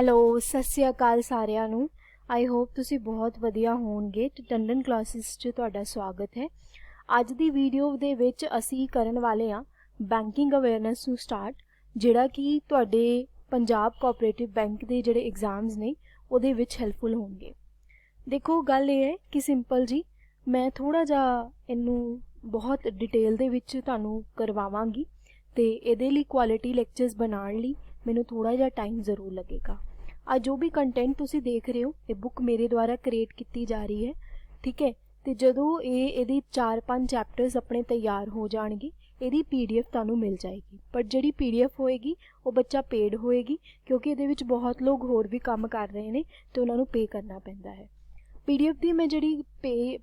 Hello, ਸਤਿ ਸ਼੍ਰੀ ਅਕਾਲ ਸਾਰਿਆਂ ਨੂੰ। ਆਈ ਹੋਪ ਤੁਸੀਂ ਬਹੁਤ ਵਧੀਆ ਹੋਣਗੇ। ਟੰਡਨ ਕਲਾਸਿਸ 'ਚ ਤੁਹਾਡਾ ਸਵਾਗਤ ਹੈ। ਅੱਜ ਦੀ ਵੀਡੀਓ ਦੇ ਵਿੱਚ ਅਸੀਂ ਕਰਨ ਵਾਲੇ ਹਾਂ ਬੈਂਕਿੰਗ ਅਵੇਅਰਨੈਸ ਨੂੰ ਸਟਾਰਟ, ਜਿਹੜਾ ਕਿ ਤੁਹਾਡੇ ਪੰਜਾਬ ਕੋਆਪਰੇਟਿਵ ਬੈਂਕ ਦੇ ਜਿਹੜੇ ਐਗਜ਼ਾਮਸ ਨੇ ਉਹਦੇ ਵਿੱਚ ਹੈਲਪਫੁਲ ਹੋਣਗੇ। ਦੇਖੋ, ਗੱਲ ਇਹ ਹੈ ਕਿ ਸਿੰਪਲ ਜੀ ਮੈਂ ਥੋੜ੍ਹਾ ਜਿਹਾ ਇਹਨੂੰ ਬਹੁਤ ਡਿਟੇਲ ਦੇ ਵਿੱਚ ਤੁਹਾਨੂੰ ਕਰਵਾਵਾਂਗੀ ਅਤੇ ਇਹਦੇ ਲਈ ਕੁਆਲਿਟੀ ਲੈਕਚਰਸ ਬਣਾਉਣ ਲਈ ਮੈਨੂੰ ਥੋੜ੍ਹਾ ਜਿਹਾ ਟਾਈਮ ਜ਼ਰੂਰ ਲੱਗੇਗਾ। ਅੱਜ ਜੋ ਵੀ ਕੰਟੈਂਟ ਤੁਸੀਂ ਦੇਖ ਰਹੇ ਹੋ ਇਹ ਬੁੱਕ ਮੇਰੇ ਦੁਆਰਾ ਕ੍ਰੀਏਟ ਕੀਤੀ ਜਾ ਰਹੀ ਹੈ, ਠੀਕ ਹੈ। ਅਤੇ ਜਦੋਂ ਇਹਦੀ 4-5 ਚੈਪਟਰਸ ਆਪਣੇ ਤਿਆਰ ਹੋ ਜਾਣਗੇ ਇਹਦੀ PDF ਤੁਹਾਨੂੰ ਮਿਲ ਜਾਏਗੀ। ਪਰ ਜਿਹੜੀ PDF ਹੋਏਗੀ ਉਹ ਬੱਚਾ ਪੇਡ ਹੋਏਗੀ, ਕਿਉਂਕਿ ਇਹਦੇ ਵਿੱਚ ਬਹੁਤ ਲੋਕ ਹੋਰ ਵੀ ਕੰਮ ਕਰ ਰਹੇ ਨੇ ਅਤੇ ਉਹਨਾਂ ਨੂੰ ਪੇ ਕਰਨਾ ਪੈਂਦਾ ਹੈ। PDF ਦੀ ਮੈਂ ਜਿਹੜੀ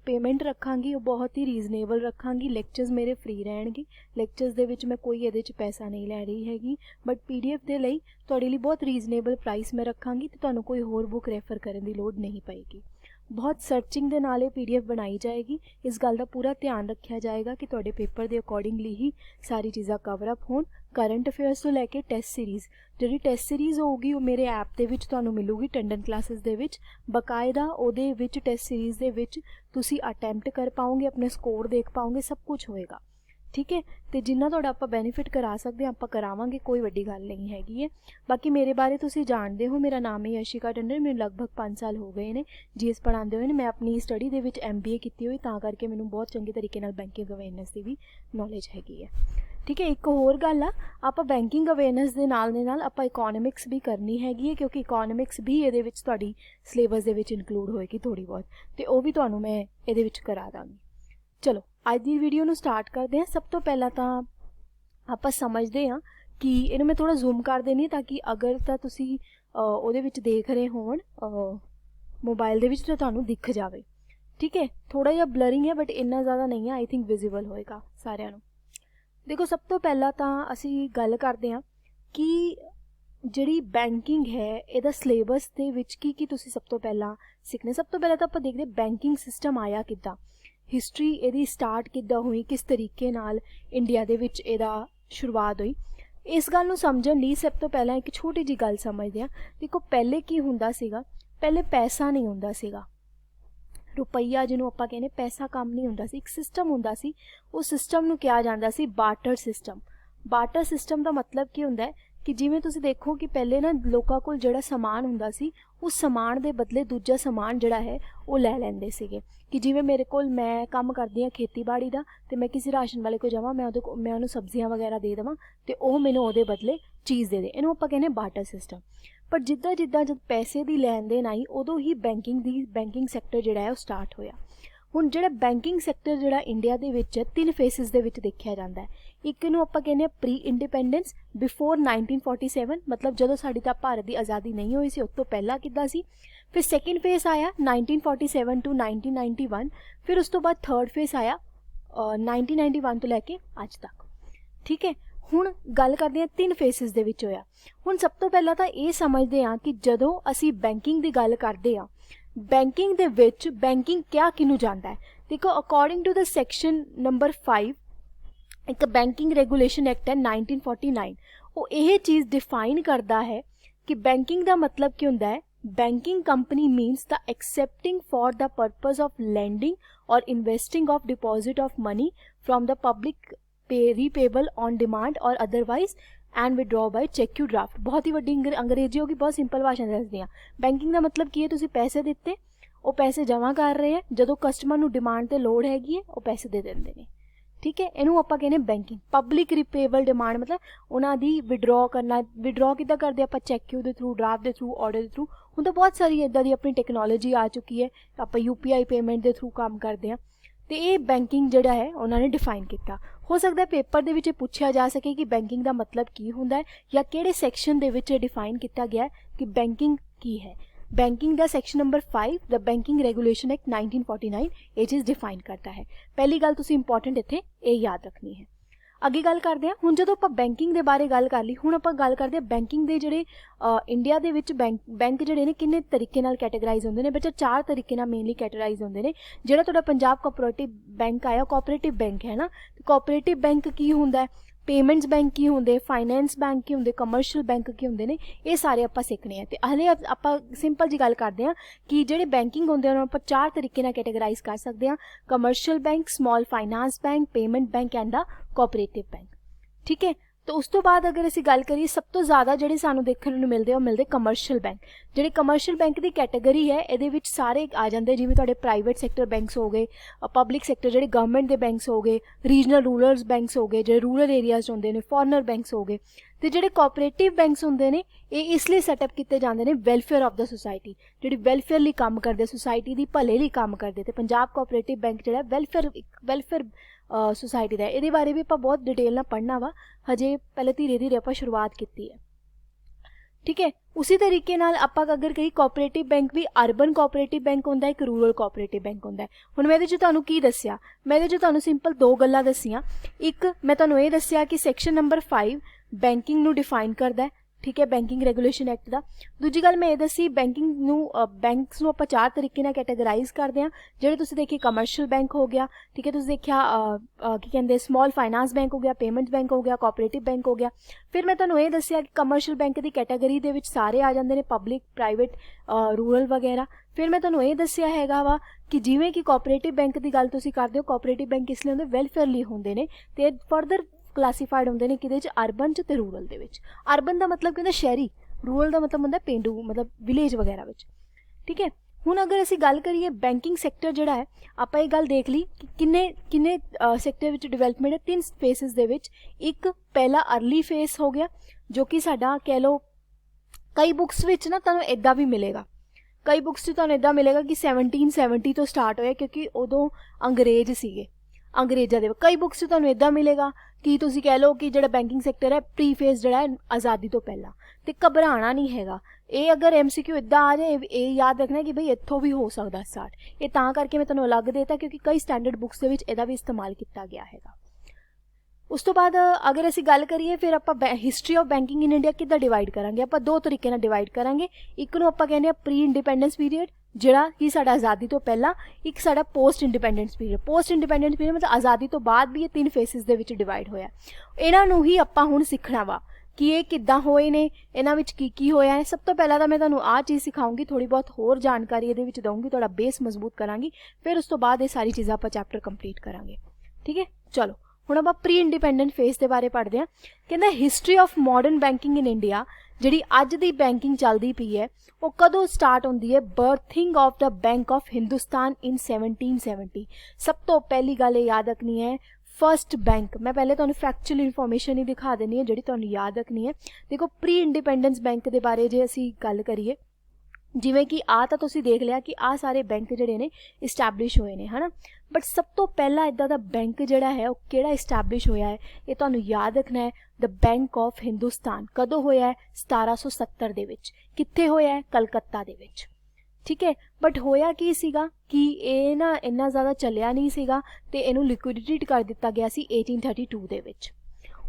ਪੇਮੈਂਟ ਰੱਖਾਂਗੀ ਉਹ ਬਹੁਤ ਹੀ ਰੀਜ਼ਨੇਬਲ ਰੱਖਾਂਗੀ। ਲੈਕਚਰਸ ਮੇਰੇ ਫ੍ਰੀ ਰਹਿਣਗੇ। ਲੈਕਚਰਸ ਦੇ ਵਿੱਚ ਮੈਂ ਕੋਈ ਇਹਦੇ 'ਚ ਪੈਸਾ ਨਹੀਂ ਲੈ ਰਹੀ ਹੈਗੀ, ਬਟ PDF ਦੇ ਲਈ ਤੁਹਾਡੇ ਲਈ ਬਹੁਤ ਰੀਜ਼ਨੇਬਲ ਪ੍ਰਾਈਸ ਮੈਂ ਰੱਖਾਂਗੀ ਅਤੇ ਤੁਹਾਨੂੰ ਕੋਈ ਹੋਰ ਬੁੱਕ ਰੈਫਰ ਕਰਨ ਦੀ ਲੋੜ ਨਹੀਂ ਪਏਗੀ। ਬਹੁਤ ਸਰਚਿੰਗ ਦੇ ਨਾਲ ਇਹ PDF ਬਣਾਈ ਜਾਏਗੀ। ਇਸ ਗੱਲ ਦਾ ਪੂਰਾ ਧਿਆਨ ਰੱਖਿਆ ਜਾਏਗਾ ਕਿ ਤੁਹਾਡੇ ਪੇਪਰ ਦੇ ਅਕੋਰਡਿੰਗਲੀ ਹੀ ਸਾਰੀ ਚੀਜ਼ਾਂ ਕਵਰ ਅਪ ਹੋਣ। ਕਰੰਟ ਅਫੇਅਰਸ ਤੋਂ ਲੈ ਕੇ ਟੈਸਟ ਸੀਰੀਜ਼, ਜਿਹੜੀ ਟੈਸਟ ਸੀਰੀਜ਼ ਹੋਊਗੀ ਉਹ ਮੇਰੇ ਐਪ ਦੇ ਵਿੱਚ ਤੁਹਾਨੂੰ ਮਿਲੂਗੀ ਟੰਡਨ ਕਲਾਸਿਸ ਦੇ ਵਿੱਚ ਬਕਾਇਦਾ। ਉਹਦੇ ਵਿੱਚ ਟੈਸਟ ਸੀਰੀਜ਼ ਦੇ ਵਿੱਚ ਤੁਸੀਂ ਅਟੈਂਪਟ ਕਰ ਪਾਓਗੇ, ਆਪਣੇ ਸਕੋਰ ਦੇਖ ਪਾਓਗੇ, ਸਭ ਕੁਝ ਹੋਏਗਾ, ਠੀਕ ਹੈ। ਅਤੇ ਜਿੰਨਾ ਤੁਹਾਡਾ ਆਪਾਂ ਬੈਨੀਫਿਟ ਕਰਾ ਸਕਦੇ ਹਾਂ ਆਪਾਂ ਕਰਾਵਾਂਗੇ, ਕੋਈ ਵੱਡੀ ਗੱਲ ਨਹੀਂ ਹੈਗੀ ਹੈ। ਬਾਕੀ ਮੇਰੇ ਬਾਰੇ ਤੁਸੀਂ ਜਾਣਦੇ ਹੋ, ਮੇਰਾ ਨਾਮ ਹੈ ਯਸ਼ਿਕਾ ਟੰਡਨ। ਮੈਨੂੰ ਲਗਭਗ 5 ਸਾਲ ਹੋ ਗਏ ਨੇ GS ਪੜ੍ਹਾਉਂਦੇ ਹੋਏ ਨੇ। ਮੈਂ ਆਪਣੀ ਸਟੱਡੀ ਦੇ ਵਿੱਚ MBA ਕੀਤੀ ਹੋਈ, ਤਾਂ ਕਰਕੇ ਮੈਨੂੰ ਬਹੁਤ ਚੰਗੇ ਤਰੀਕੇ ਨਾਲ ਬੈਂਕਿੰਗ ਅਵੇਅਰਨੈਸ ਦੀ ਵੀ ਨੌਲੇਜ ਹੈਗੀ ਹੈ, ਠੀਕ ਹੈ। ਇੱਕ ਹੋਰ ਗੱਲ ਆ, ਆਪਾਂ ਬੈਂਕਿੰਗ ਅਵੇਅਰਨੈਸ ਦੇ ਨਾਲ ਆਪਾਂ ਇਕੋਨੋਮਿਕਸ ਵੀ ਕਰਨੀ ਹੈਗੀ ਹੈ, ਕਿਉਂਕਿ ਇਕੋਨੋਮਿਕਸ ਵੀ ਇਹਦੇ ਵਿੱਚ ਤੁਹਾਡੀ ਸਿਲੇਬਸ ਦੇ ਵਿੱਚ ਇਨਕਲੂਡ ਹੋਏਗੀ ਥੋੜ੍ਹੀ ਬਹੁਤ, ਅਤੇ ਉਹ ਵੀ ਤੁਹਾਨੂੰ ਮੈਂ ਇਹਦੇ ਵਿੱਚ ਕਰਾ ਦਾਂਗੀ। ਚਲੋ ਅੱਜ ਦੀ ਵੀਡੀਓ ਨੂੰ ਸਟਾਰਟ ਕਰਦੇ ਹਾਂ। ਸਭ ਤੋਂ ਪਹਿਲਾਂ ਤਾਂ ਆਪਾਂ ਸਮਝਦੇ ਹਾਂ ਕਿ ਇਹਨੂੰ ਮੈਂ ਥੋੜ੍ਹਾ ਜ਼ੂਮ ਕਰ ਦੇਣੀ ਤਾਂ ਕਿ ਅਗਰ ਤਾਂ ਤੁਸੀਂ ਉਹਦੇ ਵਿੱਚ ਦੇਖ ਰਹੇ ਹੋਣ ਮੋਬਾਈਲ ਦੇ ਵਿੱਚ ਤਾਂ ਤੁਹਾਨੂੰ ਦਿਖ ਜਾਵੇ, ਠੀਕ ਹੈ। ਥੋੜ੍ਹਾ ਜਿਹਾ ਬਲਰਿੰਗ ਹੈ ਬਟ ਇੰਨਾ ਜ਼ਿਆਦਾ ਨਹੀਂ ਹੈ। ਆਈ ਥਿੰਕ ਵਿਜ਼ੀਬਲ ਹੋਏਗਾ ਸਾਰਿਆਂ ਨੂੰ। ਦੇਖੋ, ਸਭ ਤੋਂ ਪਹਿਲਾਂ ਤਾਂ ਅਸੀਂ ਗੱਲ ਕਰਦੇ ਹਾਂ ਕਿ ਜਿਹੜੀ ਬੈਂਕਿੰਗ ਹੈ ਇਹਦਾ ਸਿਲੇਬਸ ਦੇ ਵਿੱਚ ਕੀ ਤੁਸੀਂ ਸਭ ਤੋਂ ਪਹਿਲਾਂ ਸਿੱਖਣਾ। ਸਭ ਤੋਂ ਪਹਿਲਾਂ ਤਾਂ ਆਪਾਂ ਦੇਖਦੇ ਬੈਂਕਿੰਗ ਸਿਸਟਮ ਆਇਆ ਕਿੱਦਾਂ, ਹਿਸਟਰੀ ਇਹਦੀ ਸਟਾਰਟ ਕਿੱਦਾਂ ਹੋਈ, ਕਿਸ ਤਰੀਕੇ ਨਾਲ ਇੰਡੀਆ ਦੇ ਵਿੱਚ ਇਹਦਾ ਸ਼ੁਰੂਆਤ ਹੋਈ। ਇਸ ਗੱਲ ਨੂੰ ਸਮਝਣ ਲਈ ਸਭ ਤੋਂ ਪਹਿਲਾਂ ਇੱਕ ਛੋਟੀ ਜਿਹੀ ਗੱਲ ਸਮਝਦੇ ਹਾਂ। ਦੇਖੋ, ਪਹਿਲੇ ਕੀ ਹੁੰਦਾ ਸੀਗਾ, ਪਹਿਲੇ ਪੈਸਾ ਨਹੀਂ ਹੁੰਦਾ ਸੀਗਾ, ਰੁਪਈਆ ਜਿਹਨੂੰ ਆਪਾਂ ਕਹਿੰਦੇ, ਪੈਸਾ ਕੰਮ ਨਹੀਂ ਹੁੰਦਾ ਸੀ। ਇੱਕ ਸਿਸਟਮ ਹੁੰਦਾ ਸੀ, ਉਸ ਸਿਸਟਮ ਨੂੰ ਕਿਹਾ ਜਾਂਦਾ ਸੀ ਬਾਰਟਰ ਸਿਸਟਮ। ਬਾਰਟਰ ਸਿਸਟਮ ਦਾ ਮਤਲਬ ਕੀ ਹੁੰਦਾ ਹੈ ਕਿ ਜਿਵੇਂ ਤੁਸੀਂ ਦੇਖੋ ਕਿ ਪਹਿਲੇ ਨਾ ਲੋਕਾਂ ਕੋਲ ਜਿਹੜਾ ਸਮਾਨ ਹੁੰਦਾ ਸੀ ਉਸ ਸਮਾਨ ਦੇ ਬਦਲੇ ਦੂਜਾ ਸਮਾਨ ਜਿਹੜਾ ਹੈ ਉਹ ਲੈ ਲੈਂਦੇ ਸੀਗੇ। ਕਿ ਜਿਵੇਂ ਮੇਰੇ ਕੋਲ, ਮੈਂ ਕੰਮ ਕਰਦੀ ਹਾਂ ਖੇਤੀਬਾੜੀ ਦਾ, ਅਤੇ ਮੈਂ ਕਿਸੇ ਰਾਸ਼ਨ ਵਾਲੇ ਕੋਲ ਜਾਵਾਂ, ਮੈਂ ਉਹਨੂੰ ਸਬਜ਼ੀਆਂ ਵਗੈਰਾ ਦੇ ਦੇਵਾਂ ਅਤੇ ਉਹ ਮੈਨੂੰ ਉਹਦੇ ਬਦਲੇ ਚੀਜ਼ ਦੇ ਦੇ। ਇਹਨੂੰ ਆਪਾਂ ਕਹਿੰਦੇ ਬਾਰਟਰ ਸਿਸਟਮ। ਪਰ ਜਿੱਦਾਂ ਜਦ ਪੈਸੇ ਦੀ ਲੈਣ ਦੇਣ ਆਈ ਉਦੋਂ ਹੀ ਬੈਂਕਿੰਗ ਸੈਕਟਰ ਜਿਹੜਾ ਹੈ ਉਹ ਸਟਾਰਟ ਹੋਇਆ। ਹੁਣ ਜਿਹੜਾ ਬੈਂਕਿੰਗ ਸੈਕਟਰ ਜਿਹੜਾ ਇੰਡੀਆ ਦੇ ਵਿੱਚ 3 ਫੇਸਿਸ ਦੇ ਵਿੱਚ ਦੇਖਿਆ ਜਾਂਦਾ ਹੈ। ਇੱਕ ਨੂੰ ਆਪਾਂ ਕਹਿੰਦੇ ਹਾਂ ਪ੍ਰੀ ਇੰਡੀਪੈਂਡੈਂਸ, ਬਿਫੋਰ 1947, ਮਤਲਬ ਜਦੋਂ ਸਾਡੀ ਤਾਂ ਭਾਰਤ ਦੀ ਆਜ਼ਾਦੀ ਨਹੀਂ ਹੋਈ ਸੀ ਉਸ ਤੋਂ ਪਹਿਲਾਂ ਕਿੱਦਾਂ ਸੀ। ਫਿਰ ਸੈਕਿੰਡ ਫੇਸ ਆਇਆ 1947 to 1991। ਫਿਰ ਉਸ ਤੋਂ ਬਾਅਦ ਥਰਡ ਫੇਸ ਆਇਆ 1991 ਤੋਂ ਲੈ ਕੇ ਅੱਜ ਤੱਕ, ਠੀਕ ਹੈ। ਹੁਣ ਗੱਲ ਕਰਦੇ ਹਾਂ 3 ਫੇਸਿਸ ਦੇ ਵਿੱਚ ਹੋਇਆ। ਹੁਣ ਸਭ ਤੋਂ ਪਹਿਲਾਂ ਤਾਂ ਇਹ ਸਮਝਦੇ ਹਾਂ ਕਿ ਜਦੋਂ ਅਸੀਂ ਬੈਂਕਿੰਗ ਦੀ ਗੱਲ ਕਰਦੇ ਹਾਂ, ਬੈਂਕਿੰਗ ਦੇ ਵਿੱਚ ਬੈਂਕਿੰਗ ਕਿਹਨੂੰ ਜਾਂਦਾ ਹੈ। ਦੇਖੋ, according to the section number 5 ਇੱਕ ਬੈਂਕਿੰਗ ਰੈਗੂਲੇਸ਼ਨ ਐਕਟ ਹੈ 1949, ਉਹ ਇਹ ਚੀਜ਼ ਡਿਫਾਈਨ ਕਰਦਾ ਹੈ ਕਿ ਬੈਂਕਿੰਗ ਦਾ ਮਤਲਬ ਕੀ ਹੁੰਦਾ ਹੈ। Banking company means the accepting for the purpose of lending or investing of deposit of money from the public repayable on demand or otherwise and withdraw by cheque you draft. ਬਹੁਤ ਹੀ ਵੱਡੀ ਅੰਗਰੇਜ਼ੀ ਹੋਗੀ, ਬਹੁਤ simple ਭਾਸ਼ਾ ਦੱਸਦੀ ਹਾਂ। Banking ਦਾ ਮਤਲਬ ਕੀ ਹੈ, ਤੁਸੀਂ ਪੈਸੇ ਦਿੱਤੇ, ਉਹ ਪੈਸੇ ਜਮ੍ਹਾਂ ਕਰ ਰਹੇ ਹੈ, ਜਦੋਂ ਕਸਟਮਰ ਨੂੰ ਡਿਮਾਂਡ 'ਤੇ ਲੋੜ ਹੈਗੀ ਹੈ ਉਹ ਪੈਸੇ ਦੇ ਦਿੰਦੇ ਨੇ, ਠੀਕ ਹੈ। ਇਹਨੂੰ ਆਪਾਂ ਕਹਿੰਦੇ ਬੈਂਕਿੰਗ। ਪਬਲਿਕ ਰੀਪੇਬਲ ਡਿਮਾਂਡ ਮਤਲਬ ਉਹਨਾਂ ਦੀ ਵਿਡਰੋ ਕਰਨਾ। ਵਿਡਰੋ ਕਿੱਦਾਂ ਕਰਦੇ ਆਪਾਂ, ਚੈੱਕ ਯੂ ਦੇ ਥਰੂ, ਡਰਾਫਟ ਦੇ ਥਰੂ, ਆਰਡਰ ਦੇ ਥਰੂ। ਹੁਣ ਤਾਂ ਬਹੁਤ ਸਾਰੀ ਇੱਦਾਂ ਦੀ ਆਪਣੀ ਟੈਕਨੋਲੋਜੀ ਆ ਚੁੱਕੀ ਹੈ, ਆਪਾਂ UPI ਪੇਮੈਂਟ ਦੇ ਥਰੂ ਕੰਮ ਕਰਦੇ ਹਾਂ। ਅਤੇ ਇਹ ਬੈਂਕਿੰਗ ਜਿਹੜਾ ਹੈ ਉਹਨਾਂ ਨੇ ਡਿਫਾਈਨ ਕੀਤਾ। ਹੋ ਸਕਦਾ ਪੇਪਰ ਦੇ ਵਿੱਚ ਇਹ ਪੁੱਛਿਆ ਜਾ ਸਕੇ ਕਿ ਬੈਂਕਿੰਗ ਦਾ ਮਤਲਬ ਕੀ ਹੁੰਦਾ ਹੈ ਜਾਂ ਕਿਹੜੇ ਸੈਕਸ਼ਨ ਦੇ ਵਿੱਚ ਇਹ ਡਿਫਾਈਨ ਕੀਤਾ ਗਿਆ ਕਿ ਬੈਂਕਿੰਗ ਕੀ ਹੈ। ਬੈਂਕਿੰਗ ਦਾ ਸੈਕਸ਼ਨ ਨੰਬਰ 5 ਦ ਬੈਂਕਿੰਗ ਰੈਗੂਲੇਸ਼ਨ ਐਕਟ 1949 ਇਹ ਚੀਜ਼ ਡਿਫਾਈਨ ਕਰਦਾ ਹੈ। ਪਹਿਲੀ ਗੱਲ ਤੁਸੀਂ ਇੰਪੋਰਟੈਂਟ ਇੱਥੇ ਇਹ ਯਾਦ ਰੱਖਣੀ ਹੈ। ਅੱਗੇ ਗੱਲ ਕਰਦੇ ਹਾਂ। ਹੁਣ ਜਦੋਂ ਆਪਾਂ ਬੈਂਕਿੰਗ ਦੇ ਬਾਰੇ ਗੱਲ ਕਰ ਲਈ, ਹੁਣ ਆਪਾਂ ਗੱਲ ਕਰਦੇ ਹਾਂ ਬੈਂਕਿੰਗ ਦੇ ਜਿਹੜੇ ਇੰਡੀਆ ਦੇ ਵਿੱਚ ਬੈਂਕ ਜਿਹੜੇ ਨੇ ਕਿੰਨੇ ਤਰੀਕੇ ਨਾਲ ਕੈਟੇਗਰਾਈਜ਼ ਹੁੰਦੇ ਨੇ। ਬੱਚਾ 4 ਤਰੀਕੇ ਨਾਲ ਮੇਨਲੀ ਕੈਟੇਗਰਾਈਜ਼ ਹੁੰਦੇ ਨੇ। ਜਿਹੜਾ ਤੁਹਾਡਾ ਪੰਜਾਬ ਕੋਆਪਰੇਟਿਵ ਬੈਂਕ ਆਇਆ, ਕੋਆਪਰੇਟਿਵ ਬੈਂਕ ਹੈ ਨਾ। ਕੋਆਪਰੇਟਿਵ ਬੈਂਕ ਕੀ ਹੁੰਦਾ ਹੈ, पेमेंट्स बैंक की होंगे, फाइनेंस बैंक की होंगे, कमर्शियल बैंक की होंगे ने, ये सारे आप सीखने हैं। तो हले आप सिंपल जी गल करते हैं कि ਜਿਹੜੇ बैंकिंग होंगे उन्होंने आप 4 तरीके ਨਾਲ कैटेगराइज कर सकते हैं, commercial bank, small finance bank, payment bank and the cooperative bank. ठीक है, तो उस तो बाद अगर असीं गल करिए सब तो ज़्यादा ਜਿਹੜੇ ਸਾਨੂੰ देखने ਨੂੰ ਮਿਲਦੇ ਉਹ ਮਿਲਦੇ ਕਮਰਸ਼ੀਅਲ ਬੈਂਕ। ਜਿਹੜੇ ਕਮਰਸ਼ੀਅਲ ਬੈਂਕ ਦੀ ਕੈਟਾਗਰੀ ਹੈ ਇਹਦੇ ਵਿੱਚ ਸਾਰੇ ਆ ਜਾਂਦੇ, ਜਿਵੇਂ ਤੁਹਾਡੇ ਪ੍ਰਾਈਵੇਟ ਸੈਕਟਰ ਬੈਂਕਸ ਹੋ ਗਏ, ਪਬਲਿਕ ਸੈਕਟਰ ਜਿਹੜੇ ਗਵਰਨਮੈਂਟ ਦੇ ਬੈਂਕਸ ਹੋ ਗਏ, ਰੀਜਨਲ ਰੂਰਲ ਬੈਂਕਸ ਹੋ ਗਏ ਜਿਹੜੇ ਰੂਰਲ ਏਰੀਆਜ਼ ਹੁੰਦੇ ਨੇ, ਫੋਰਨਰ ਬੈਂਕਸ ਹੋ ਗਏ। ਤੇ ਜਿਹੜੇ ਕੋਆਪਰੇਟਿਵ ਬੈਂਕਸ ਹੁੰਦੇ ਨੇ ਇਹ ਇਸ ਲਈ ਸੈਟਅਪ ਕੀਤੇ ਜਾਂਦੇ ਨੇ ਵੈਲਫੇਅਰ ਆਫ ਦਾ ਸੁਸਾਇਟੀ, ਜਿਹੜੀ ਵੈਲਫੇਅਰ ਲਈ ਕੰਮ ਕਰਦੇ, ਸੁਸਾਇਟੀ ਦੀ ਭਲੇ ਲਈ ਕੰਮ ਕਰਦੇ। ਤੇ ਪੰਜਾਬ ਕੋਆਪਰੇਟਿਵ ਬੈਂਕ ਜਿਹੜਾ ਵੈਲਫੇਅਰ ਸੁਸਾਇਟੀ ਦਾ, ਇਹਦੇ ਬਾਰੇ ਵੀ ਆਪਾਂ ਬਹੁਤ डिटेल ਨਾਲ पढ़ना वा, हजे पहले धीरे धीरे आप शुरुआत की है। ठीक है, उसी तरीके नाल आपां अगर कही कोऑपरेटिव बैंक भी अर्बन कोऑपरेटिव बैंक होंदा है, एक रूरल कोऑपरेटिव बैंक होंदा है। हुण मैं इहदे च तुहानूं की दस्सिया, मैं इहदे च तुहानूं सिंपल 2 गल्लां दस्सियां। एक मैं तुहानूं ये दस्सिया कि सैक्शन नंबर 5 बैंकिंग नूं डिफाइन करदा है, ठीक है, बैंकिंग रेगूलेशन एक्ट का। दूजी गल मैं ये दसी बैंकिंग बैंक्स नूं आपां 4 तरीके नाल कैटेगराइज करते हैं। जिहड़े तुसीं देखिए कमर्शियल बैंक हो गया, ठीक है, तुसीं देखिया की कहंदे स्मॉल फाइनांस बैंक हो गया, पेमेंट बैंक हो गया, कोऑपरेटिव बैंक हो गया। फिर मैं तुहानूं ये दस्सिया कि कमर्शियल बैंक की कैटेगरी दे विच सारे आ जांदे ने, पब्लिक, प्राइवेट, रूरल वगैरह। फिर मैं तुहानूं ये दस्सिया हैगा वा कि जिवें कि कोऑपरेटिव बैंक की गल तुसीं करदे हो, कोऑपरेटिव बैंक इस लई हुंदे वैलफेयर लई हुंदे ने ते फर्दर क्लासीफाइड होंगे ने किहदे च अर्बन च ते रूरल दे विच। अर्बन का मतलब कहते शहरी, रूरल का मतलब होंदा पेंडू, मतलब विलेज वगैरह विच। ठीक है, हुण अगर असीं गल करिए बैंकिंग सैक्टर जिहड़ा है, आपां ये गल देख ली कि किन्ने सैक्टर विच डिवेलपमेंट है 3 फेसिस दे विच। एक पहला अर्ली फेस हो गया जो कि साडा कह लो कई बुक्स विच ना तुहानूं इदां भी मिलेगा, कई बुक्स च तुहानूं इदां मिलेगा कि 1770 तो स्टार्ट होया क्योंकि उदों अंग्रेज सीगे, अंग्रेज़ों के। कई बुक्स तुहानूं इदां मिलेगा कि तुसीं कह लो कि जिहड़ा बैंकिंग सैक्टर है प्री फेस जिहड़ा है आज़ादी तो पहला। तो घबराना नहीं हैगा, ये अगर MCQ इदां आ जाए ये याद रखना कि भाई इत्थों भी हो सकदा स्टार्ट। ये तां करके मैं तुहानूं अलग देता क्योंकि कई स्टैंडर्ड बुक्स दे विच इहदा भी इस्तेमाल किया गया हैगा। उस तो बाद अगर असीं गल करिए फिर आपां history of banking in India किद्दां डिवाइड करांगे, आपां 2 तरीके नाल डिवाइड करांगे। एक नूं आपां कहने प्री इंडिपेंडेंस पीरियड जिहड़ा कि साडा आज़ादी तो पहला, एक साडा post independence period. Post independence period मतलब आज़ादी तो बाद भी ये 3 फेसिस दे विच डिवाइड होया। इन्हां नूं ही आपां हुण सिੱਖਣਾ वा कि ये किद्दां होए ने, इन्हां विच की होया है। सब तो पहला तो मैं तुहानूं आह चीज़ सिखाऊंगी, थोड़ी बहुत होर जानकारी इहदे विच दूंगी, तुहाडा बेस मजबूत करांगी। फिर उस तो बाद ये सारी चीज़ां आपां चैप्टर कंप्लीट करांगे। ठीक है, चलो हुण आपां प्री इंडिपेंडेंट फेस के बारे पढ़ते हैं। कहंदा history of modern banking in India, जिहड़ी अज दी बैंकिंग चलदी पई है वो कदों स्टार्ट होंदी है, birthing of the bank of Hindustan in 1770। सब तो पहली गल याद रखनी है फर्स्ट बैंक। मैं पहले तुहानूं फैक्चुअल इन्फॉर्मेशन ही दिखा देनी है जिहड़ी तुहानूं याद रखनी है। देखो प्री इंडिपेंडेंस बैंक के बारे जे असीं गल करिए, जिवें कि आ तां तुसीं देख लिया कि आ सारे बैंक जिहड़े ने इस्टैबलिश होए ने, है ना। बट सब तो पहला इदां दा बैंक जिहड़ा है वो किहड़ा इस्टैबलिश होया है, ये तुहानूं याद रखना है। द बैंक ऑफ हिंदुस्तान कदों होया है? 1770 दे विच। कित्थे होया है? कलकत्ता दे विच। ठीक है, बट होया की सीगा कि ये ना इन्ना ज़्यादा चलिया नहीं सीगा ते इहनूं लिक्विडिटी कर दिता गया सी 1832 दे विच।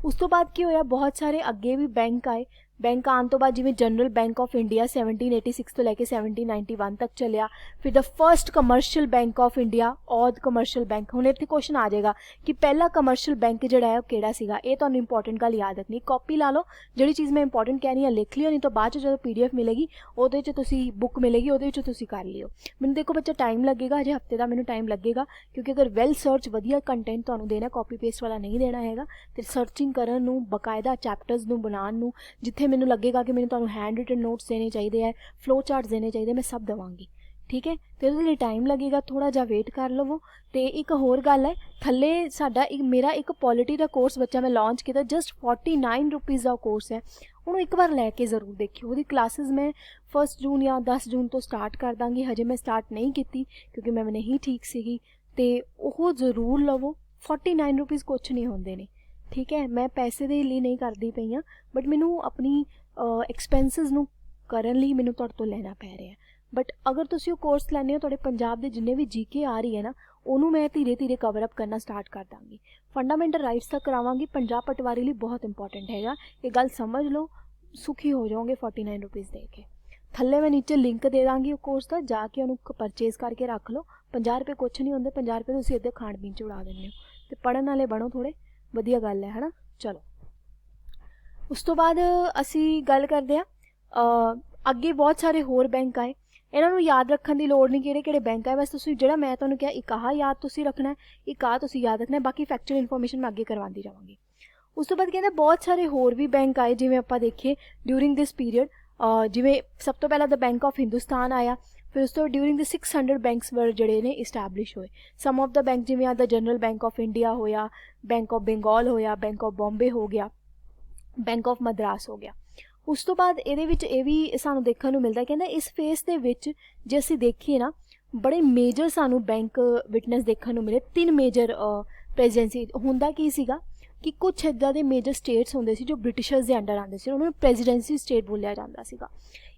उस तो बाद की होया, बहुत सारे अगे भी बैंक आए। बैंक आने तो बाद जिवें जनरल बैंक ऑफ इंडिया 1786 तो लैके 1791 तक चलिया। फिर the first commercial bank of India, Oudh commercial bank. हुण इत्थे क्वेश्चन आ जाएगा कि पहला कमर्शियल बैंक जिहड़ा है किहड़ा सीगा। ये तुहानूं इंपॉर्टेंट गल याद रखनी, कॉपी ला लो, जिहड़ी चीज़ मैं इंपॉर्टेंट कह रही हां लिख लियो, नहीं तो बाद जो PDF मिलेगी उहदे च तुसीं बुक मिलेगी उहदे च तुसीं कर लियो। मैनूं देखो बच्चा टाइम लगेगा, अजे हफ्ते का मैनूं टाइम लगेगा क्योंकि अगर वैल सर्च वधिया कंटेंट तुहानूं देना, कॉपी पेस्ट वाला नहीं देना हैगा। ते सर्चिंग करन नूं, बकायदा चैप्टर्स नूं बनाउण नूं, जिथे मैनूं लगेगा कि मैंने तुहानूं हैंड रिटन नोट्स देने चाहिए है, फ्लो चार्ट्स देने चाहिए, मैं सब देवांगी। ठीक है, तो उसके लिए टाइम लगेगा, थोड़ा जा वेट कर लवो। तो एक होर गल है, थले साडा मेरा एक पॉलिटी का कोर्स बच्चा मैं लॉन्च किया, जस्ट 49 रुपीज़ का कोर्स है। उन्होंने एक बार लैके जरूर देखियो। वो क्लासेस मैं 1 जून या 10 जून तो स्टार्ट कर दाँगी, हजे मैं स्टार्ट नहीं की क्योंकि मैं नहीं ठीक सी। तो वह जरूर लवो, 49 रुपीज़ कुछ नहीं होंगे ने। ठीक है, मैं पैसे के लिए नहीं करती पई हाँ, बट मैनू अपनी एक्सपेंसिस नूं करन लई मैनू तुहाडे तो लेना पै रहा है। बट अगर तुसीं वो कोर्स लैंदे हो, तुहाडे पंजाब दे जिन्ने भी GK आ रही है ना, उन्होंने मैं धीरे धीरे कवर अप करना स्टार्ट कर दाँगी। फंडामेंटल राइट्स तक करावांगी, पंजाब पटवारी लिए बहुत इंपॉर्टेंट हैगा, ये गल समझ लो, सुखी हो जाओगे 49 रुपीज़ दे के। थल्ले मैं नीचे लिंक दे दाँगी कोर्स का, जाके उन्होंने परचेज करके रख लो। 50 रुपये कुछ नहीं होंगे, 50 रुपये तुसीं इधर खाण पीण च उड़ा दिंदे हो। तो पढ़न वाले बनो थोड़े, वधिया गल है ना। चलो। ਉਸ ਤੋਂ ਬਾਅਦ ਅਸੀਂ ਗੱਲ ਕਰਦੇ ਹਾਂ ਅੱਗੇ ਬਹੁਤ ਸਾਰੇ ਹੋਰ ਬੈਂਕ ਆਏ। ਇਹਨਾਂ ਨੂੰ ਯਾਦ ਰੱਖਣ ਦੀ ਲੋੜ ਨਹੀਂ ਕਿਹੜੇ ਕਿਹੜੇ ਬੈਂਕ ਆਏ, ਬਸ ਤੁਸੀਂ ਜਿਹੜਾ ਮੈਂ ਤੁਹਾਨੂੰ ਕਿਹਾ ਇੱਕ ਆਹ ਯਾਦ ਤੁਸੀਂ ਰੱਖਣਾ, ਇੱਕ ਆਹ ਤੁਸੀਂ ਯਾਦ ਰੱਖਣਾ, ਬਾਕੀ ਫੈਕਚੁਅਲ ਇਨਫੋਰਮੇਸ਼ਨ ਮੈਂ ਅੱਗੇ ਕਰਵਾਉਂਦੀ ਜਾਵਾਂਗੀ। ਉਸ ਤੋਂ ਬਾਅਦ ਕਹਿੰਦਾ ਬਹੁਤ ਸਾਰੇ ਹੋਰ ਵੀ ਬੈਂਕ ਆਏ, ਜਿਵੇਂ ਆਪਾਂ ਦੇਖੀਏ ਡਿਊਰਿੰਗ ਦਿਸ ਪੀਰੀਅਡ, ਜਿਵੇਂ ਸਭ ਤੋਂ ਪਹਿਲਾਂ ਦਾ ਬੈਂਕ ਆਫ ਹਿੰਦੁਸਤਾਨ ਆਇਆ, ਫਿਰ ਉਸ ਤੋਂ ਡਿਊਰਿੰਗ ਦ 600 ਬੈਂਕਸ ਵਰ ਜਿਹੜੇ ਨੇ ਇਸਟੈਬਲਿਸ਼ ਹੋਏ। ਸਮ ਆਫ ਦਾ ਬੈਂਕ ਜਿਵੇਂ ਆ ਦਾ ਜਨਰਲ ਬੈਂਕ ਆਫ ਇੰਡੀਆ ਹੋਇਆ, ਬੈਂਕ ਆਫ ਬੰਗਾਲ ਹੋਇਆ, ਬੈਂਕ ਆਫ ਬੰਬੇ ਹੋ ਗਿਆ, ਬੈਂਕ ਆਫ ਮਦਰਾਸ ਹੋ ਗਿਆ। ਉਸ ਤੋਂ ਬਾਅਦ ਇਹਦੇ ਵਿੱਚ ਇਹ ਵੀ ਸਾਨੂੰ ਦੇਖਣ ਨੂੰ ਮਿਲਦਾ, ਕਹਿੰਦਾ ਇਸ ਫੇਸ ਦੇ ਵਿੱਚ ਜੇ ਅਸੀਂ ਦੇਖੀਏ ਨਾ ਬੜੇ ਮੇਜਰ ਸਾਨੂੰ ਬੈਂਕ ਵਿਟਨੈਸ ਦੇਖਣ ਨੂੰ ਮਿਲੇ। 3 ਮੇਜਰ ਪ੍ਰੈਜ਼ੀਡੈਂਸੀ ਹੁੰਦਾ ਕੀ ਸੀਗਾ ਕਿ ਕੁਛ ਇੱਦਾਂ ਦੇ ਮੇਜਰ ਸਟੇਟਸ ਹੁੰਦੇ ਸੀ ਜੋ ਬ੍ਰਿਟਿਸ਼ਰਸ ਦੇ ਅੰਡਰ ਆਉਂਦੇ ਸੀ, ਉਹਨਾਂ ਨੂੰ ਪ੍ਰੈਜ਼ੀਡੈਂਸੀ ਸਟੇਟ ਬੋਲਿਆ ਜਾਂਦਾ ਸੀਗਾ।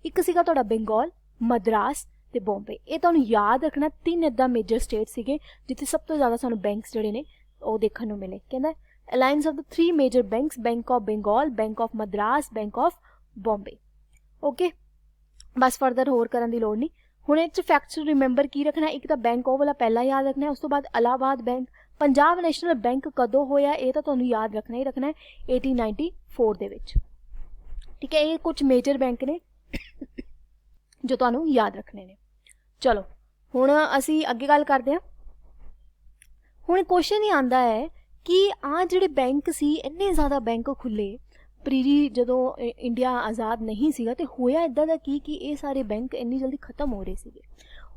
ਇੱਕ ਸੀਗਾ ਤੁਹਾਡਾ ਬੰਗਾਲ, ਮਦਰਾਸ ਤੇ ਬੰਬੇ। ਇਹ ਤੁਹਾਨੂੰ ਯਾਦ ਰੱਖਣਾ 3 ਇੱਦਾਂ ਮੇਜਰ ਸਟੇਟ ਸੀਗੇ ਜਿੱਥੇ ਸਭ ਤੋਂ ਜ਼ਿਆਦਾ ਸਾਨੂੰ ਬੈਂਕਸ ਜਿਹੜੇ ਨੇ ਉਹ ਦੇਖਣ ਨੂੰ ਮਿਲੇ। ਕਹਿੰਦਾ alliance of the 3 major banks, bank of Bengal, bank of Madras, bank of Bombay. Okay, ਬਸ ਫਰਦਰ ਹੋਰ ਕਰਨ ਦੀ ਲੋੜ ਨਹੀਂ। ਹੁਣ ਇਹ 'ਚ ਫੈਕਟਸ ਰਿਮੈਂਬਰ ਕੀ ਰੱਖਣਾ, ਇੱਕ ਤਾਂ ਬੈਂਕ ਉਹ ਵਾਲਾ ਪਹਿਲਾਂ ਯਾਦ ਰੱਖਣਾ, ਉਸ ਤੋਂ ਬਾਅਦ Allahabad bank. Punjab national bank ਕਦੋਂ ਹੋਇਆ ਇਹ ਤਾਂ ਤੁਹਾਨੂੰ ਯਾਦ ਰੱਖਣਾ ਹੀ ਰੱਖਣਾ, 1894 ਦੇ ਵਿੱਚ। ਠੀਕ ਹੈ, ਇਹ ਕੁਝ ਮੇਜਰ ਬੈਂਕ ਨੇ ਜੋ ਤੁਹਾਨੂੰ ਯਾਦ ਰੱਖਣੇ ਨੇ। ਚਲੋ ਹੁਣ ਅਸੀਂ ਅੱਗੇ ਗੱਲ ਕਰਦੇ ਹਾਂ। ਹੁਣ ਕੁਐਸਚਨ ਹੀ ਆਉਂਦਾ ਹੈ ਕਿ ਆਹ ਜਿਹੜੇ ਬੈਂਕ ਸੀ, ਇੰਨੇ ਜ਼ਿਆਦਾ ਬੈਂਕ ਖੁੱਲ੍ਹੇ ਪ੍ਰੀ ਜਦੋਂ ਇੰਡੀਆ ਆਜ਼ਾਦ ਨਹੀਂ ਸੀਗਾ, ਅਤੇ ਹੋਇਆ ਇੱਦਾਂ ਦਾ ਕਿ ਇਹ ਸਾਰੇ ਬੈਂਕ ਇੰਨੀ ਜਲਦੀ ਖ਼ਤਮ ਹੋ ਰਹੇ ਸੀਗੇ।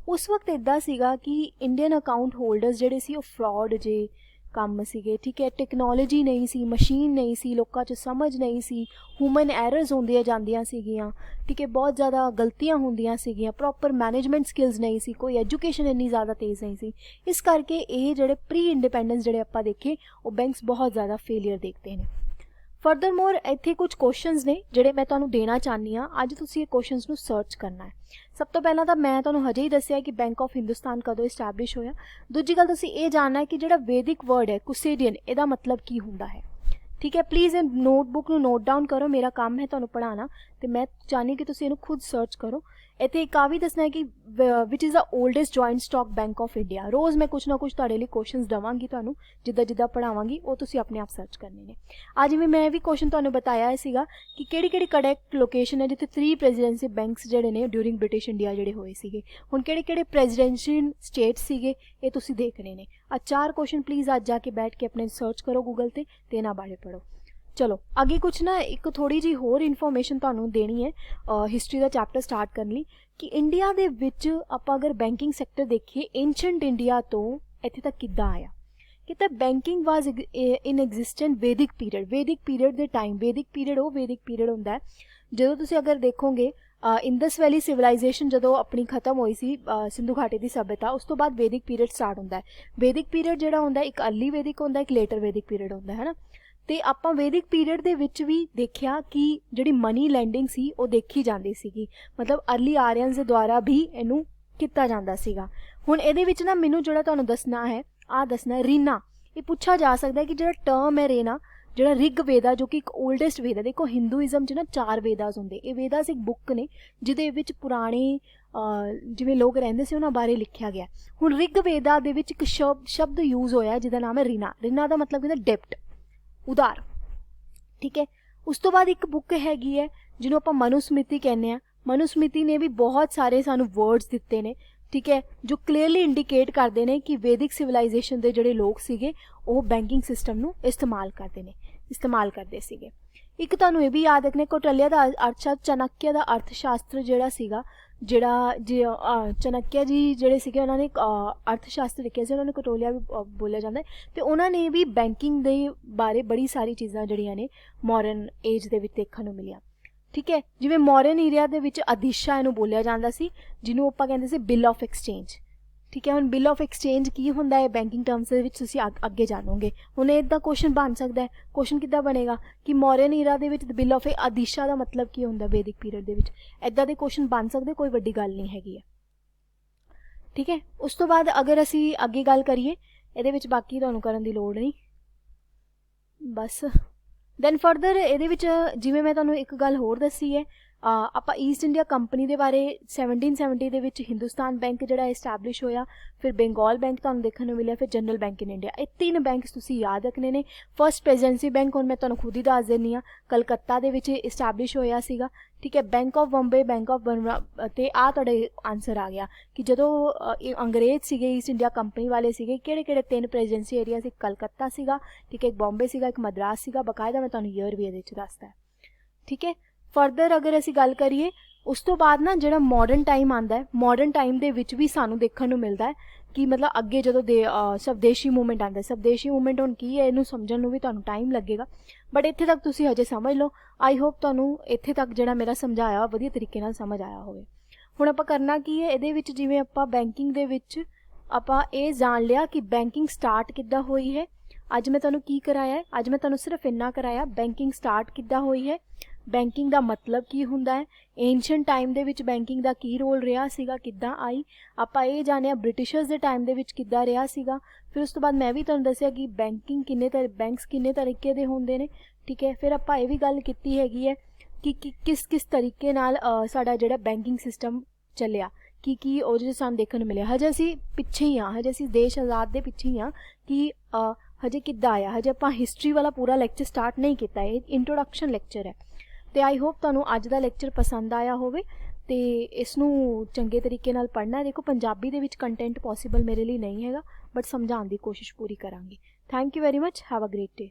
ਉਸ ਵਕਤ ਇੱਦਾਂ ਸੀਗਾ ਕਿ ਇੰਡੀਅਨ ਅਕਾਊਂਟ ਹੋਲਡਰਸ ਜਿਹੜੇ ਸੀ ਉਹ ਫਰੋਡ ਜੇ ਕੰਮ ਸੀਗੇ। ਠੀਕ ਹੈ, ਟੈਕਨੋਲੋਜੀ ਨਹੀਂ ਸੀ, ਮਸ਼ੀਨ ਨਹੀਂ ਸੀ, ਲੋਕਾਂ 'ਚ ਸਮਝ ਨਹੀਂ ਸੀ, ਹਿਊਮਨ ਐਰਰਸ ਹੁੰਦੀਆਂ ਜਾਂਦੀਆਂ ਸੀਗੀਆਂ। ਠੀਕ ਹੈ, ਬਹੁਤ ਜ਼ਿਆਦਾ ਗਲਤੀਆਂ ਹੁੰਦੀਆਂ ਸੀਗੀਆਂ, ਪ੍ਰੋਪਰ ਮੈਨੇਜਮੈਂਟ ਸਕਿੱਲਸ ਨਹੀਂ ਸੀ, ਕੋਈ ਐਜੂਕੇਸ਼ਨ ਇੰਨੀ ਜ਼ਿਆਦਾ ਤੇਜ਼ ਨਹੀਂ ਸੀ। ਇਸ ਕਰਕੇ ਇਹ ਜਿਹੜੇ ਪ੍ਰੀ ਇੰਡੀਪੈਂਡੈਂਸ ਜਿਹੜੇ ਆਪਾਂ ਦੇਖੇ ਉਹ ਬੈਂਕਸ ਬਹੁਤ ਜ਼ਿਆਦਾ ਫੇਲੀਅਰ ਦੇਖਦੇ ਨੇ। ਫਰਦਰ ਮੋਰ ਇੱਥੇ ਕੁਝ ਕੁਐਸਚਨਸ ਨੇ ਜਿਹੜੇ ਮੈਂ ਤੁਹਾਨੂੰ ਦੇਣਾ ਚਾਹੁੰਦੀ ਹਾਂ। ਅੱਜ ਤੁਸੀਂ ਇਹ ਕੁਐਸਚਨਸ ਨੂੰ ਸਰਚ ਕਰਨਾ ਹੈ। ਸਭ ਤੋਂ ਪਹਿਲਾਂ ਤਾਂ ਮੈਂ ਤੁਹਾਨੂੰ ਹਜੇ ਹੀ ਦੱਸਿਆ ਕਿ ਬੈਂਕ ਆਫ ਹਿੰਦੁਸਤਾਨ ਕਦੋਂ ਇਸਟੈਬਲਿਸ਼ ਹੋਇਆ। ਦੂਜੀ ਗੱਲ ਤੁਸੀਂ ਇਹ ਜਾਣਨਾ ਹੈ ਕਿ ਜਿਹੜਾ ਵੈਦਿਕ ਵਰਡ ਹੈ ਕੁਸੇਡੀਅਨ, ਇਹਦਾ ਮਤਲਬ ਕੀ ਹੁੰਦਾ ਹੈ। ਠੀਕ ਹੈ, ਪਲੀਜ਼ ਇਹ ਨੋਟਬੁੱਕ ਨੂੰ ਨੋਟ ਡਾਊਨ ਕਰੋ। ਮੇਰਾ ਕੰਮ ਹੈ ਤੁਹਾਨੂੰ ਪੜ੍ਹਾਉਣਾ ਅਤੇ ਮੈਂ ਚਾਹੁੰਦੀ ਕਿ ਤੁਸੀਂ ਇਹਨੂੰ ਖੁਦ ਸਰਚ ਕਰੋ। ਇੱਥੇ ਇੱਕ ਆ ਵੀ ਦੱਸਣਾ ਹੈ ਕਿ ਵਿਚ is the oldest joint stock bank of India. ਰੋਜ਼ ਮੈਂ ਕੁਛ ਨਾ ਕੁਛ ਤੁਹਾਡੇ ਲਈ ਕੁਐਸਚਨਸ ਦੇਵਾਂਗੀ, ਤੁਹਾਨੂੰ ਜਿੱਦਾਂ ਜਿੱਦਾਂ ਪੜ੍ਹਾਵਾਂਗੀ ਉਹ ਤੁਸੀਂ ਆਪਣੇ ਆਪ ਸਰਚ ਕਰਨੇ ਨੇ। ਅੱਜ ਜਿਵੇਂ ਮੈਂ ਵੀ ਕੁਐਸਚਨ ਤੁਹਾਨੂੰ ਬਤਾਇਆ ਸੀਗਾ ਕਿ ਕਿਹੜੀ ਕਿਹੜੀ ਕਰੈਕਟ ਲੋਕੇਸ਼ਨ ਹੈ ਜਿੱਥੇ 3 ਪ੍ਰੈਜ਼ੀਡੈਂਸੀ ਬੈਂਕਸ ਜਿਹੜੇ ਨੇ ਡਿਊਰਿੰਗ ਬ੍ਰਿਟਿਸ਼ ਇੰਡੀਆ ਜਿਹੜੇ ਹੋਏ ਸੀਗੇ। ਹੁਣ ਕਿਹੜੇ ਕਿਹੜੇ ਪ੍ਰੈਜ਼ੀਡੈਂਸ਼ੀਅਲ ਸਟੇਟ ਸੀਗੇ ਇਹ ਤੁਸੀਂ ਦੇਖਣੇ ਨੇ। ਆ 4 ਕੁਐਸਚਨ ਪਲੀਜ਼ ਅੱਜ ਜਾ ਕੇ ਬੈਠ ਕੇ ਆਪਣੇ ਸਰਚ ਕਰੋ ਗੂਗਲ 'ਤੇ ਅਤੇ ਇਹਨਾਂ ਬਾਰੇ ਪੜ੍ਹੋ। ਚਲੋ ਅੱਗੇ ਕੁਛ ਨਾ ਇੱਕ ਥੋੜ੍ਹੀ ਜਿਹੀ ਹੋਰ ਇਨਫੋਰਮੇਸ਼ਨ ਤੁਹਾਨੂੰ ਦੇਣੀ ਹੈ ਹਿਸਟਰੀ ਦਾ ਚੈਪਟਰ ਸਟਾਰਟ ਕਰਨ ਲਈ, ਕਿ ਇੰਡੀਆ ਦੇ ਵਿੱਚ ਆਪਾਂ ਅਗਰ ਬੈਂਕਿੰਗ ਸੈਕਟਰ ਦੇਖੀਏ ਏਂਸ਼ੀਅੰਟ ਇੰਡੀਆ ਤੋਂ ਇੱਥੇ ਤੱਕ ਕਿੱਦਾਂ ਆਇਆ। ਕਿ ਤਾਂ ਬੈਂਕਿੰਗ ਵਾਜ਼ ਇਨ ਐਗਜ਼ਿਸਟੈਂਟ ਵੈਦਿਕ ਪੀਰੀਅਡ ਦੇ ਟਾਈਮ। ਵੈਦਿਕ ਪੀਰੀਅਡ ਹੁੰਦਾ ਹੈ ਜਦੋਂ ਤੁਸੀਂ ਅਗਰ ਦੇਖੋਗੇ ਇੰਦਸ ਵੈਲੀ ਸਿਵਲਾਈਜੇਸ਼ਨ ਜਦੋਂ ਆਪਣੀ ਖਤਮ ਹੋਈ ਸੀ, ਸਿੰਧੂ ਘਾਟੀ ਦੀ ਸੱਭਿਅਤਾ, ਉਸ ਤੋਂ ਬਾਅਦ ਵੈਦਿਕ ਪੀਰੀਅਡ ਸਟਾਰਟ ਹੁੰਦਾ ਹੈ। ਵੈਦਿਕ ਪੀਰੀਅਡ ਜਿਹੜਾ ਹੁੰਦਾ ਇੱਕ ਅਰਲੀ ਵੈਦਿਕ ਹੁੰਦਾ, ਇੱਕ ਲੇਟਰ ਵੈਦਿਕ ਪੀਰੀਅਡ ਹੁੰਦਾ ਹੈ ਨਾ। ਅਤੇ ਆਪਾਂ ਵੈਦਿਕ ਪੀਰੀਅਡ ਦੇ ਵਿੱਚ ਵੀ ਦੇਖਿਆ ਕਿ ਜਿਹੜੀ ਮਨੀ ਲੈਂਡਿੰਗ ਸੀ ਉਹ ਦੇਖੀ ਜਾਂਦੀ ਸੀਗੀ, ਮਤਲਬ ਅਰਲੀ ਆਰੀਅਨਸ ਦੇ ਦੁਆਰਾ ਵੀ ਇਹਨੂੰ ਕੀਤਾ ਜਾਂਦਾ ਸੀਗਾ। ਹੁਣ ਇਹਦੇ ਵਿੱਚ ਨਾ ਮੈਨੂੰ ਜਿਹੜਾ ਤੁਹਾਨੂੰ ਦੱਸਣਾ ਹੈ ਦੱਸਣਾ ਰੀਨਾ। ਇਹ ਪੁੱਛਿਆ ਜਾ ਸਕਦਾ ਹੈ ਕਿ ਜਿਹੜਾ ਟਰਮ ਹੈ ਰੇਨਾ, ਜਿਹੜਾ ਰਿਗ ਵੇਦਾ ਜੋ ਕਿ ਇੱਕ ਓਲਡੈਸਟ ਵੇਦਾ, ਦੇਖੋ ਹਿੰਦੂਇਜ਼ਮ 'ਚ ਨਾ 4 ਵੇਦਾਸ ਹੁੰਦੇ। ਇਹ ਵੇਦਾਸ ਇੱਕ ਬੁੱਕ ਨੇ ਜਿਹਦੇ ਵਿੱਚ ਪੁਰਾਣੇ ਜਿਵੇਂ ਲੋਕ ਰਹਿੰਦੇ ਸੀ ਉਹਨਾਂ ਬਾਰੇ ਲਿਖਿਆ ਗਿਆ। ਹੁਣ ਰਿਗ ਵੇਦਾ ਦੇ ਵਿੱਚ ਇੱਕ ਸ਼ਬਦ ਯੂਜ਼ ਹੋਇਆ ਜਿਹਦਾ ਨਾਮ ਹੈ ਰੀਨਾ। ਰੀਨਾ ਦਾ ਮਤਲਬ ਹੁੰਦਾ ਡੈਪਟ, ਉਧਾਰ। ਠੀਕ ਹੈ, ਉਸ ਤੋਂ ਬਾਅਦ ਇੱਕ ਬੁੱਕ ਹੈਗੀ ਹੈ ਜਿਹਨੂੰ ਆਪਾਂ ਮਨੁਸਮ੍ਰਿਤੀ ਕਹਿੰਦੇ ਹਾਂ। ਮਨੁਸਮ੍ਰਿਤੀ ਨੇ ਵੀ ਬਹੁਤ ਸਾਰੇ ਸਾਨੂੰ ਵਰਡਸ ਦਿੱਤੇ ਨੇ, ਠੀਕ ਹੈ, ਜੋ ਕਲੀਅਰਲੀ ਇੰਡੀਕੇਟ ਕਰਦੇ ਨੇ ਕਿ ਵੈਦਿਕ ਸਿਵਲਾਈਜੇਸ਼ਨ ਦੇ ਜਿਹੜੇ ਲੋਕ ਸੀਗੇ ਉਹ ਬੈਂਕਿੰਗ ਸਿਸਟਮ ਨੂੰ ਇਸਤੇਮਾਲ ਕਰਦੇ ਸੀਗੇ। ਇੱਕ ਤੁਹਾਨੂੰ ਇਹ ਵੀ ਯਾਦ ਰੱਖਣਾ, ਕੌਟਲਿਆ ਦਾ ਚਾਣਕਿਆ ਦਾ ਅਰਥ ਸ਼ਾਸਤਰ ਜਿਹੜਾ ਸੀਗਾ, ਚਾਣਕਿਆ ਜੀ ਜਿਹੜੇ ਸੀਗੇ ਉਹਨਾਂ ਨੇ ਅਰਥ ਸ਼ਾਸਤਰ ਲਿਖਿਆ ਸੀ, ਉਹਨਾਂ ਨੂੰ ਕਟੋਲੀਆ ਵੀ ਬੋਲਿਆ ਜਾਂਦਾ। ਅਤੇ ਉਹਨਾਂ ਨੇ ਵੀ ਬੈਂਕਿੰਗ ਦੇ ਬਾਰੇ ਬੜੀ ਸਾਰੀ ਚੀਜ਼ਾਂ ਜਿਹੜੀਆਂ ਨੇ ਮੋਡਰਨ ਏਜ ਦੇ ਵਿੱਚ ਦੇਖਣ ਨੂੰ ਮਿਲੀਆਂ। ਠੀਕ ਹੈ, ਜਿਵੇਂ ਮੋਡਰਨ ਏਰੀਆ ਦੇ ਵਿੱਚ ਅਧੀਸ਼ਾ ਇਹਨੂੰ ਬੋਲਿਆ ਜਾਂਦਾ ਸੀ, ਜਿਹਨੂੰ ਆਪਾਂ ਕਹਿੰਦੇ ਸੀ ਬਿੱਲ ਆਫ ਐਕਸਚੇਂਜ। ਠੀਕ ਹੈ, ਹੁਣ ਬਿੱਲ ਆਫ ਐਕਸਚੇਂਜ ਕੀ ਹੁੰਦਾ ਹੈ ਬੈਂਕਿੰਗ ਟਰਮਸ ਦੇ ਵਿੱਚ ਤੁਸੀਂ ਅੱਗੇ ਜਾਣੋਗੇ। ਹੁਣ ਇੱਦਾਂ ਕੁਐਸਚਨ ਬਣ ਸਕਦਾ ਹੈ। ਕੁਐਸਚਨ ਕਿੱਦਾਂ ਬਣੇਗਾ ਕਿ ਮੋਡਰਨ ਏਰਾ ਦੇ ਵਿੱਚ ਬਿੱਲ ਆਫ ਅਧੀਸ਼ਾ ਦਾ ਮਤਲਬ ਕੀ ਹੁੰਦਾ ਵੈਦਿਕ ਪੀਰੀਅਡ ਦੇ ਵਿੱਚ। ਇੱਦਾਂ ਦੇ ਕੁਐਸਚਨ ਬਣ ਸਕਦੇ, ਕੋਈ ਵੱਡੀ ਗੱਲ ਨਹੀਂ ਹੈਗੀ ਹੈ। ਠੀਕ ਹੈ, ਉਸ ਤੋਂ ਬਾਅਦ ਅਗਰ ਅਸੀਂ ਅੱਗੇ ਗੱਲ ਕਰੀਏ ਇਹਦੇ ਵਿੱਚ, ਬਾਕੀ ਤੁਹਾਨੂੰ ਕਰਨ ਦੀ ਲੋੜ ਨਹੀਂ ਬਸ। ਦੈਨ ਫਰਦਰ ਇਹਦੇ ਵਿੱਚ ਜਿਵੇਂ ਮੈਂ ਤੁਹਾਨੂੰ ਇੱਕ ਗੱਲ ਹੋਰ ਦੱਸੀ ਹੈ, ਆਪਾਂ ਈਸਟ ਇੰਡੀਆ ਕੰਪਨੀ ਦੇ ਬਾਰੇ 1770 ਦੇ ਵਿੱਚ ਹਿੰਦੁਸਤਾਨ ਬੈਂਕ ਜਿਹੜਾ ਇਸਟੈਬਲਿਸ਼ ਹੋਇਆ, ਫਿਰ ਬੰਗਾਲ ਬੈਂਕ ਤੁਹਾਨੂੰ ਦੇਖਣ ਨੂੰ ਮਿਲਿਆ, ਫਿਰ ਜਨਰਲ ਬੈਂਕ ਇਨ ਇੰਡੀਆ। ਇਹ 3 ਬੈਂਕਸ ਤੁਸੀਂ ਯਾਦ ਰੱਖਣੇ ਨੇ। ਫਸਟ ਪ੍ਰੈਜ਼ੀਡੈਂਸੀ ਬੈਂਕ ਹੁਣ ਮੈਂ ਤੁਹਾਨੂੰ ਖੁਦ ਹੀ ਦੱਸ ਦਿੰਦੀ ਹਾਂ, ਕਲਕੱਤਾ ਦੇ ਵਿੱਚ ਇਸਟੈਬਲਿਸ਼ ਹੋਇਆ ਸੀਗਾ, ਠੀਕ ਹੈ। Bank of Bombay, bank of Burma, ਅਤੇ ਆਹ ਤੁਹਾਡੇ ਆਨਸਰ ਆ ਗਿਆ ਕਿ ਜਦੋਂ ਅੰਗਰੇਜ਼ ਸੀਗੇ, ਈਸਟ ਇੰਡੀਆ ਕੰਪਨੀ ਵਾਲੇ ਸੀਗੇ, ਕਿਹੜੇ ਕਿਹੜੇ 3 ਪ੍ਰੈਜ਼ੀਡੈਂਸੀ ਏਰੀਆ ਸੀ? ਕਲਕੱਤਾ ਸੀਗਾ, ਠੀਕ ਹੈ, ਇੱਕ ਬੰਬੇ ਸੀਗਾ, ਇੱਕ ਮਦਰਾਸ ਸੀਗਾ। ਬਕਾਇਦਾ ਮੈਂ ਤੁਹਾਨੂੰ ਈਅਰ ਵੀ ਇਹਦੇ ਵਿੱਚ ਦੱਸਦਾ, ਠੀਕ ਹੈ। ਫਰਦਰ ਅਗਰ ਅਸੀਂ ਗੱਲ ਕਰੀਏ, ਉਸ ਤੋਂ ਬਾਅਦ ਨਾ ਜਿਹੜਾ ਮਾਡਰਨ ਟਾਈਮ ਆਉਂਦਾ ਹੈ, ਮਾਡਰਨ ਟਾਈਮ ਦੇ ਵਿੱਚ ਵੀ ਸਾਨੂੰ ਦੇਖਣ ਨੂੰ ਮਿਲਦਾ ਹੈ ਕਿ ਮਤਲਬ ਅੱਗੇ ਜਦੋਂ ਸਵਦੇਸ਼ੀ ਮੂਵਮੈਂਟ ਆਉਂਦਾ। ਸਵਦੇਸ਼ੀ ਮੂਵਮੈਂਟ ਹੁਣ ਕੀ ਹੈ, ਇਹਨੂੰ ਸਮਝਣ ਨੂੰ ਵੀ ਤੁਹਾਨੂੰ ਟਾਈਮ ਲੱਗੇਗਾ, ਬਟ ਇੱਥੇ ਤੱਕ ਤੁਸੀਂ ਹਜੇ ਸਮਝ ਲਓ। ਆਈ ਹੋਪ ਤੁਹਾਨੂੰ ਇੱਥੇ ਤੱਕ ਜਿਹੜਾ ਮੇਰਾ ਸਮਝਾਇਆ ਵਧੀਆ ਤਰੀਕੇ ਨਾਲ ਸਮਝ ਆਇਆ ਹੋਵੇ। ਹੁਣ ਆਪਾਂ ਕਰਨਾ ਕੀ ਹੈ ਇਹਦੇ ਵਿੱਚ, ਜਿਵੇਂ ਆਪਾਂ ਬੈਂਕਿੰਗ ਦੇ ਵਿੱਚ ਆਪਾਂ ਇਹ ਜਾਣ ਲਿਆ ਕਿ ਬੈਂਕਿੰਗ ਸਟਾਰਟ ਕਿੱਦਾਂ ਹੋਈ ਹੈ। ਅੱਜ ਮੈਂ ਤੁਹਾਨੂੰ ਕੀ ਕਰਾਇਆ ਹੈ? ਅੱਜ ਮੈਂ ਤੁਹਾਨੂੰ ਸਿਰਫ ਇੰਨਾ ਕਰਾਇਆ, ਬੈਂਕਿੰਗ ਸਟਾਰਟ ਕਿੱਦਾਂ ਹੋਈ ਹੈ, ਬੈਂਕਿੰਗ ਦਾ ਮਤਲਬ ਕੀ ਹੁੰਦਾ ਹੈ, ਏਂਸ਼ੀਅੰਟ ਟਾਈਮ ਦੇ ਵਿੱਚ ਬੈਂਕਿੰਗ ਦਾ ਕੀ ਰੋਲ ਰਿਹਾ ਸੀਗਾ, ਕਿੱਦਾਂ ਆਈ। ਆਪਾਂ ਇਹ ਜਾਣਿਆ ਬ੍ਰਿਟਿਸ਼ਰਸ ਦੇ ਟਾਈਮ ਦੇ ਵਿੱਚ ਕਿੱਦਾਂ ਰਿਹਾ ਸੀਗਾ। ਫਿਰ ਉਸ ਤੋਂ ਬਾਅਦ ਮੈਂ ਵੀ ਤੁਹਾਨੂੰ ਦੱਸਿਆ ਕਿ ਬੈਂਕਿੰਗ ਬੈਂਕਸ ਕਿੰਨੇ ਤਰੀਕੇ ਦੇ ਹੁੰਦੇ ਨੇ, ਠੀਕ ਹੈ। ਫਿਰ ਆਪਾਂ ਇਹ ਵੀ ਗੱਲ ਕੀਤੀ ਹੈਗੀ ਹੈ ਕਿ ਕਿਸ ਤਰੀਕੇ ਨਾਲ ਸਾਡਾ ਜਿਹੜਾ ਬੈਂਕਿੰਗ ਸਿਸਟਮ ਚੱਲਿਆ, ਕੀ ਉਹਦੇ 'ਚ ਸਾਨੂੰ ਦੇਖਣ ਨੂੰ ਮਿਲਿਆ। ਹਜੇ ਅਸੀਂ ਪਿੱਛੇ ਹੀ ਹਾਂ, ਹਜੇ ਅਸੀਂ ਦੇਸ਼ ਆਜ਼ਾਦ ਦੇ ਪਿੱਛੇ ਹੀ ਹਾਂ ਕਿ ਹਜੇ ਕਿੱਦਾਂ ਆਇਆ। ਹਜੇ ਆਪਾਂ ਹਿਸਟਰੀ ਵਾਲਾ ਪੂਰਾ ਲੈਕਚਰ ਸਟਾਰਟ ਨਹੀਂ ਕੀਤਾ, ਇਹ ਇੰਟਰੋਡਕਸ਼ਨ ਲੈਕਚਰ ਹੈ। ਅਤੇ ਆਈ ਹੋਪ ਤੁਹਾਨੂੰ ਅੱਜ ਦਾ ਲੈਕਚਰ ਪਸੰਦ ਆਇਆ ਹੋਵੇ ਅਤੇ ਇਸ ਨੂੰ ਚੰਗੇ ਤਰੀਕੇ ਨਾਲ ਪੜ੍ਹਨਾ। ਦੇਖੋ ਪੰਜਾਬੀ ਦੇ ਵਿੱਚ ਕੰਟੈਂਟ ਪੋਸੀਬਲ ਮੇਰੇ ਲਈ ਨਹੀਂ ਹੈਗਾ, ਬਟ ਸਮਝਾਉਣ ਦੀ ਕੋਸ਼ਿਸ਼ ਪੂਰੀ ਕਰਾਂਗੀ। Thank you very much, have a great day.